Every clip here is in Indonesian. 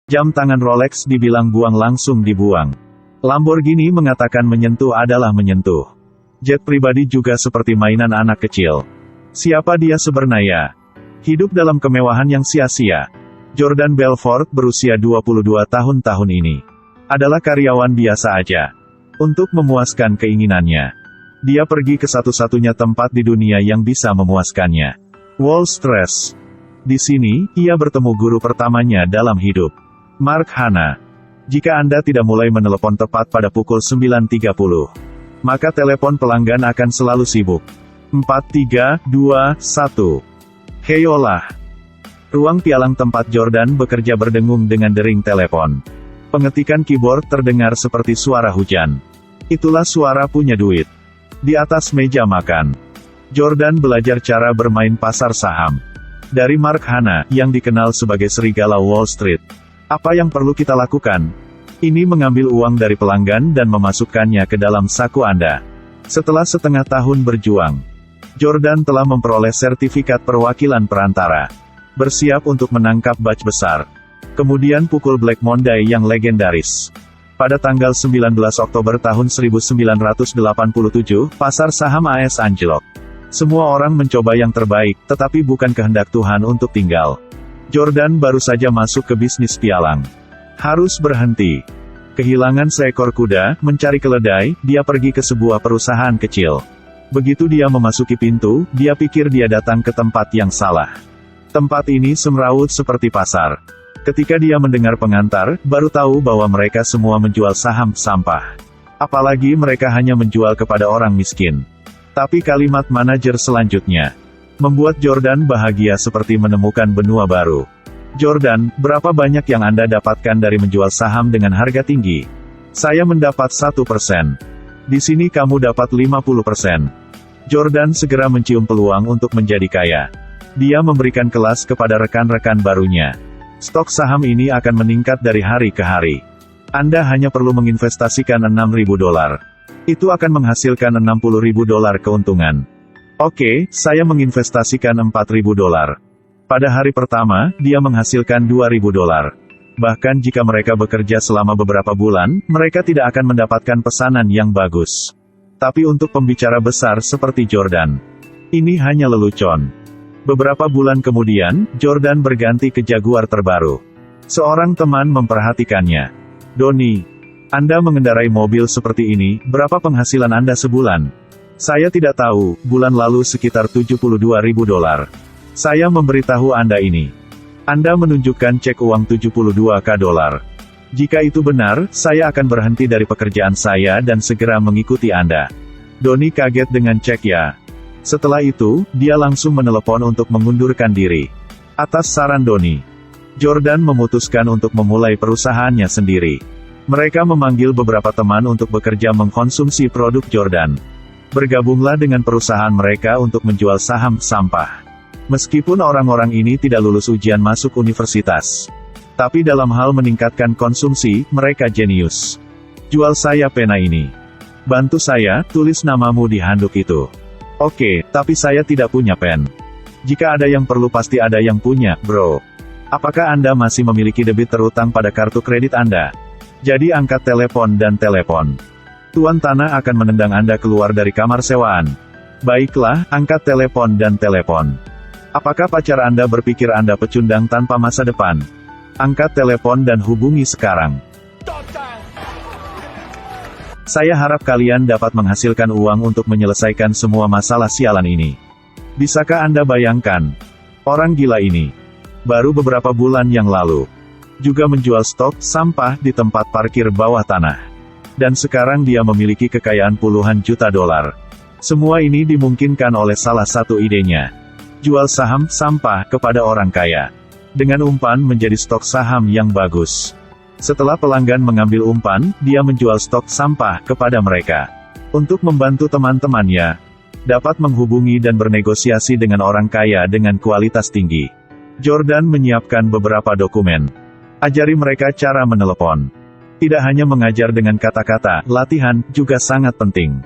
Jam tangan Rolex dibilang buang langsung dibuang. Lamborghini mengatakan menyentuh adalah menyentuh. Jet pribadi juga seperti mainan anak kecil. Siapa dia sebenarnya? Hidup dalam kemewahan yang sia-sia. Jordan Belfort berusia 22 tahun ini. Adalah karyawan biasa aja. Untuk memuaskan keinginannya, dia pergi ke satu-satunya tempat di dunia yang bisa memuaskannya. Wall Street. Di sini, ia bertemu guru pertamanya dalam hidup. Mark Hanna. Jika Anda tidak mulai menelepon tepat pada pukul 9.30, maka telepon pelanggan akan selalu sibuk. 4, 3, 2, 1. Heyolah. Ruang pialang tempat Jordan bekerja berdengung dengan dering telepon. Pengetikan keyboard terdengar seperti suara hujan. Itulah suara punya duit. Di atas meja makan, Jordan belajar cara bermain pasar saham. Dari Mark Hanna, yang dikenal sebagai serigala Wall Street. Apa yang perlu kita lakukan? Ini mengambil uang dari pelanggan dan memasukkannya ke dalam saku Anda. Setelah setengah tahun berjuang, Jordan telah memperoleh sertifikat perwakilan perantara. Bersiap untuk menangkap batch besar. Kemudian pukul Black Monday yang legendaris. Pada tanggal 19 Oktober tahun 1987, pasar saham AS anjlok. Semua orang mencoba yang terbaik, tetapi bukan kehendak Tuhan untuk tinggal. Jordan baru saja masuk ke bisnis pialang. Harus berhenti. Kehilangan seekor kuda, mencari keledai, dia pergi ke sebuah perusahaan kecil. Begitu dia memasuki pintu, dia pikir dia datang ke tempat yang salah. Tempat ini semrawut seperti pasar. Ketika dia mendengar pengantar, baru tahu bahwa mereka semua menjual saham sampah. Apalagi mereka hanya menjual kepada orang miskin. Tapi kalimat manajer selanjutnya membuat Jordan bahagia seperti menemukan benua baru. Jordan, berapa banyak yang Anda dapatkan dari menjual saham dengan harga tinggi? Saya mendapat 1%. Di sini kamu dapat 50%. Jordan segera mencium peluang untuk menjadi kaya. Dia memberikan kelas kepada rekan-rekan barunya. Stok saham ini akan meningkat dari hari ke hari. Anda hanya perlu menginvestasikan $6.000. Itu akan menghasilkan $60.000 keuntungan. Oke, saya menginvestasikan $4.000. Pada hari pertama, dia menghasilkan $2.000. Bahkan jika mereka bekerja selama beberapa bulan, mereka tidak akan mendapatkan pesanan yang bagus. Tapi untuk pembicara besar seperti Jordan, ini hanya lelucon. Beberapa bulan kemudian, Jordan berganti ke Jaguar terbaru. Seorang teman memperhatikannya. Donnie, Anda mengendarai mobil seperti ini, berapa penghasilan Anda sebulan? Saya tidak tahu, bulan lalu sekitar $72.000. Saya memberitahu Anda ini. Anda menunjukkan cek uang $72K. Jika itu benar, saya akan berhenti dari pekerjaan saya dan segera mengikuti Anda. Donnie kaget dengan cek ya. Setelah itu, dia langsung menelepon untuk mengundurkan diri. Atas saran Donnie, Jordan memutuskan untuk memulai perusahaannya sendiri. Mereka memanggil beberapa teman untuk bekerja mengkonsumsi produk Jordan. Bergabunglah dengan perusahaan mereka untuk menjual saham sampah. Meskipun orang-orang ini tidak lulus ujian masuk universitas, tapi dalam hal meningkatkan konsumsi, mereka jenius. Jual saya pena ini. Bantu saya, tulis namamu di handuk itu. Oke, tapi saya tidak punya pen. Jika ada yang perlu pasti ada yang punya, bro. Apakah Anda masih memiliki debit terutang pada kartu kredit Anda? Jadi angkat telepon dan telepon. Tuan Tanah akan menendang Anda keluar dari kamar sewaan. Baiklah, angkat telepon dan telepon. Apakah pacar Anda berpikir Anda pecundang tanpa masa depan? Angkat telepon dan hubungi sekarang. Saya harap kalian dapat menghasilkan uang untuk menyelesaikan semua masalah sialan ini. Bisakah Anda bayangkan? Orang gila ini, baru beberapa bulan yang lalu, juga menjual stok sampah di tempat parkir bawah tanah. Dan sekarang dia memiliki kekayaan puluhan juta dolar. Semua ini dimungkinkan oleh salah satu idenya. Jual saham sampah kepada orang kaya. Dengan umpan menjadi stok saham yang bagus. Setelah pelanggan mengambil umpan, dia menjual stok sampah kepada mereka. Untuk membantu teman-temannya dapat menghubungi dan bernegosiasi dengan orang kaya dengan kualitas tinggi. Jordan menyiapkan beberapa dokumen. Ajari mereka cara menelepon. Tidak hanya mengajar dengan kata-kata, latihan juga sangat penting.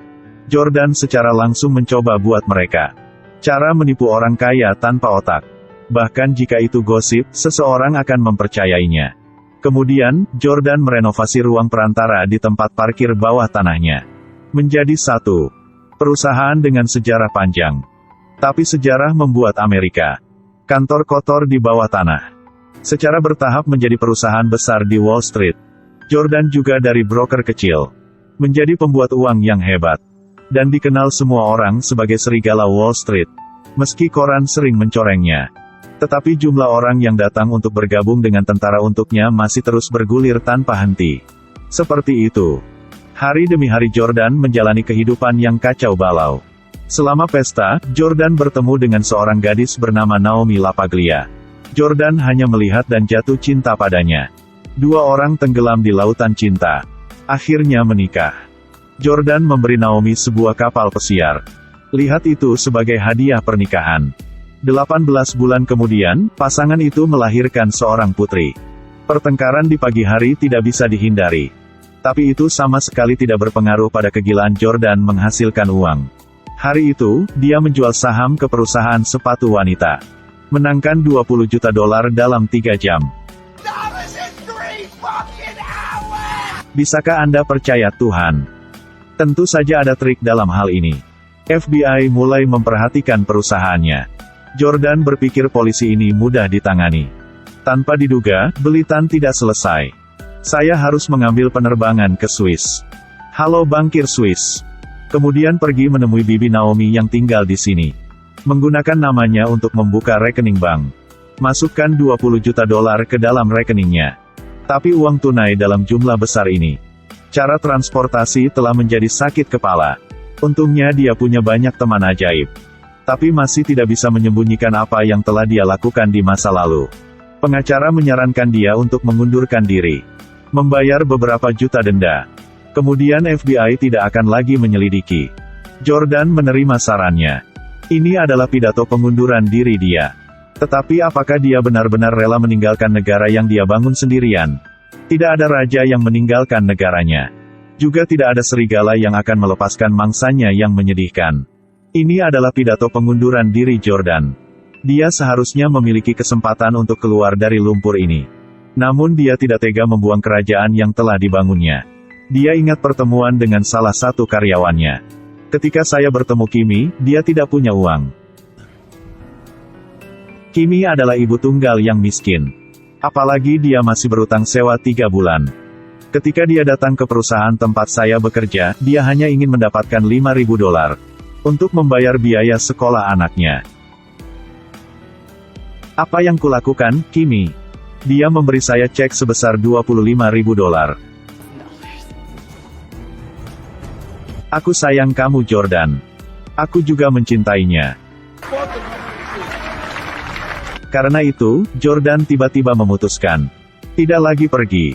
Jordan secara langsung mencoba buat mereka. Cara menipu orang kaya tanpa otak. Bahkan jika itu gosip, seseorang akan mempercayainya. Kemudian, Jordan merenovasi ruang perantara di tempat parkir bawah tanahnya. Menjadi satu perusahaan dengan sejarah panjang. Tapi sejarah membuat Amerika. Kantor kotor di bawah tanah. Secara bertahap menjadi perusahaan besar di Wall Street. Jordan juga dari broker kecil. Menjadi pembuat uang yang hebat. Dan dikenal semua orang sebagai serigala Wall Street. Meski koran sering mencorengnya. Tetapi jumlah orang yang datang untuk bergabung dengan tentara untuknya masih terus bergulir tanpa henti. Seperti itu. Hari demi hari Jordan menjalani kehidupan yang kacau balau. Selama pesta, Jordan bertemu dengan seorang gadis bernama Naomi LaPaglia. Jordan hanya melihat dan jatuh cinta padanya. Dua orang tenggelam di lautan cinta. Akhirnya menikah. Jordan memberi Naomi sebuah kapal pesiar. Lihat itu sebagai hadiah pernikahan. 18 bulan kemudian, pasangan itu melahirkan seorang putri. Pertengkaran di pagi hari tidak bisa dihindari. Tapi itu sama sekali tidak berpengaruh pada kegilaan Jordan menghasilkan uang. Hari itu, dia menjual saham ke perusahaan sepatu wanita. Menangkan $20 juta dalam 3 jam. Bisakah Anda percaya Tuhan? Tentu saja ada trik dalam hal ini. FBI mulai memperhatikan perusahaannya. Jordan berpikir polisi ini mudah ditangani. Tanpa diduga, belitan tidak selesai. Saya harus mengambil penerbangan ke Swiss. Halo bankir Swiss. Kemudian pergi menemui Bibi Naomi yang tinggal di sini. Menggunakan namanya untuk membuka rekening bank. Masukkan $20 juta ke dalam rekeningnya. Tapi uang tunai dalam jumlah besar ini. Cara transportasi telah menjadi sakit kepala. Untungnya dia punya banyak teman ajaib. Tapi masih tidak bisa menyembunyikan apa yang telah dia lakukan di masa lalu. Pengacara menyarankan dia untuk mengundurkan diri. Membayar beberapa juta denda. Kemudian FBI tidak akan lagi menyelidiki. Jordan menerima sarannya. Ini adalah pidato pengunduran diri dia. Tetapi apakah dia benar-benar rela meninggalkan negara yang dia bangun sendirian? Tidak ada raja yang meninggalkan negaranya. Juga tidak ada serigala yang akan melepaskan mangsanya yang menyedihkan. Ini adalah pidato pengunduran diri Jordan. Dia seharusnya memiliki kesempatan untuk keluar dari lumpur ini. Namun dia tidak tega membuang kerajaan yang telah dibangunnya. Dia ingat pertemuan dengan salah satu karyawannya. Ketika saya bertemu Kimi, dia tidak punya uang. Kimi adalah ibu tunggal yang miskin. Apalagi dia masih berutang sewa 3 bulan. Ketika dia datang ke perusahaan tempat saya bekerja, dia hanya ingin mendapatkan $5.000. Untuk membayar biaya sekolah anaknya. Apa yang kulakukan, Kimi? Dia memberi saya cek sebesar $25.000. Aku sayang kamu Jordan. Aku juga mencintainya. Karena itu, Jordan tiba-tiba memutuskan. Tidak lagi pergi.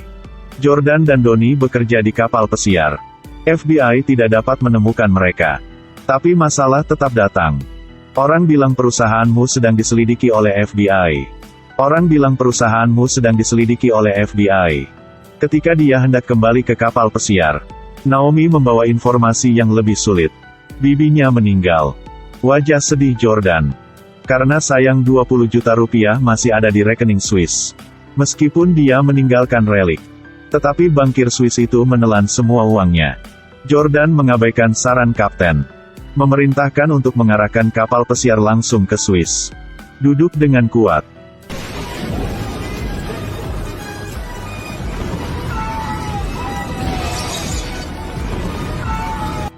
Jordan dan Donnie bekerja di kapal pesiar. FBI tidak dapat menemukan mereka. Tapi masalah tetap datang. Orang bilang perusahaanmu sedang diselidiki oleh FBI. Orang bilang perusahaanmu sedang diselidiki oleh FBI. Ketika dia hendak kembali ke kapal pesiar, Naomi membawa informasi yang lebih sulit. Bibinya meninggal. Wajah sedih Jordan. Karena sayang $20 juta masih ada di rekening Swiss. Meskipun dia meninggalkan relik. Tetapi bankir Swiss itu menelan semua uangnya. Jordan mengabaikan saran kapten. Memerintahkan untuk mengarahkan kapal pesiar langsung ke Swiss. Duduk dengan kuat.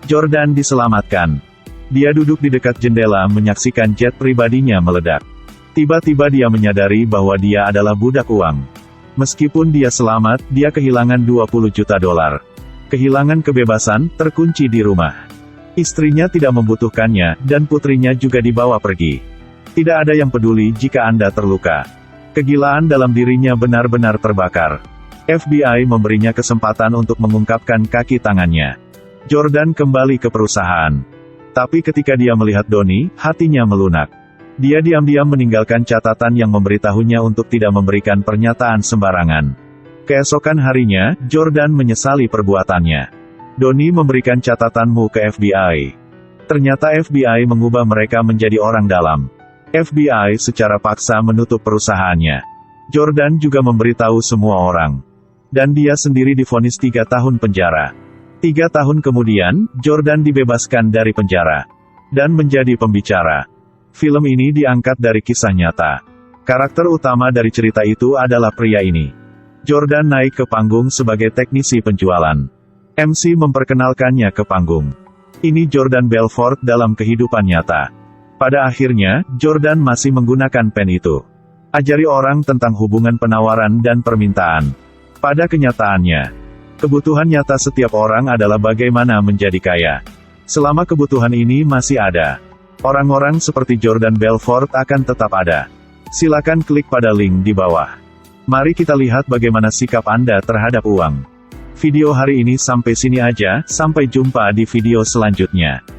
Jordan diselamatkan. Dia duduk di dekat jendela menyaksikan jet pribadinya meledak. Tiba-tiba dia menyadari bahwa dia adalah budak uang. Meskipun dia selamat, dia kehilangan $20 juta. Kehilangan kebebasan, terkunci di rumah. Istrinya tidak membutuhkannya, dan putrinya juga dibawa pergi. Tidak ada yang peduli jika Anda terluka. Kegilaan dalam dirinya benar-benar terbakar. FBI memberinya kesempatan untuk mengungkapkan kaki tangannya. Jordan kembali ke perusahaan. Tapi ketika dia melihat Donnie, hatinya melunak. Dia diam-diam meninggalkan catatan yang memberitahunya untuk tidak memberikan pernyataan sembarangan. Keesokan harinya, Jordan menyesali perbuatannya. Donnie memberikan catatanmu ke FBI. Ternyata FBI mengubah mereka menjadi orang dalam. FBI secara paksa menutup perusahaannya. Jordan juga memberitahu semua orang. Dan dia sendiri divonis 3 tahun penjara. 3 tahun kemudian, Jordan dibebaskan dari penjara. Dan menjadi pembicara. Film ini diangkat dari kisah nyata. Karakter utama dari cerita itu adalah pria ini. Jordan naik ke panggung sebagai teknisi penjualan. MC memperkenalkannya ke panggung. Ini Jordan Belfort dalam kehidupan nyata. Pada akhirnya, Jordan masih menggunakan pen itu. Ajari orang tentang hubungan penawaran dan permintaan. Pada kenyataannya, kebutuhan nyata setiap orang adalah bagaimana menjadi kaya. Selama kebutuhan ini masih ada, orang-orang seperti Jordan Belfort akan tetap ada. Silakan klik pada link di bawah. Mari kita lihat bagaimana sikap Anda terhadap uang. Video hari ini sampai sini aja, sampai jumpa di video selanjutnya.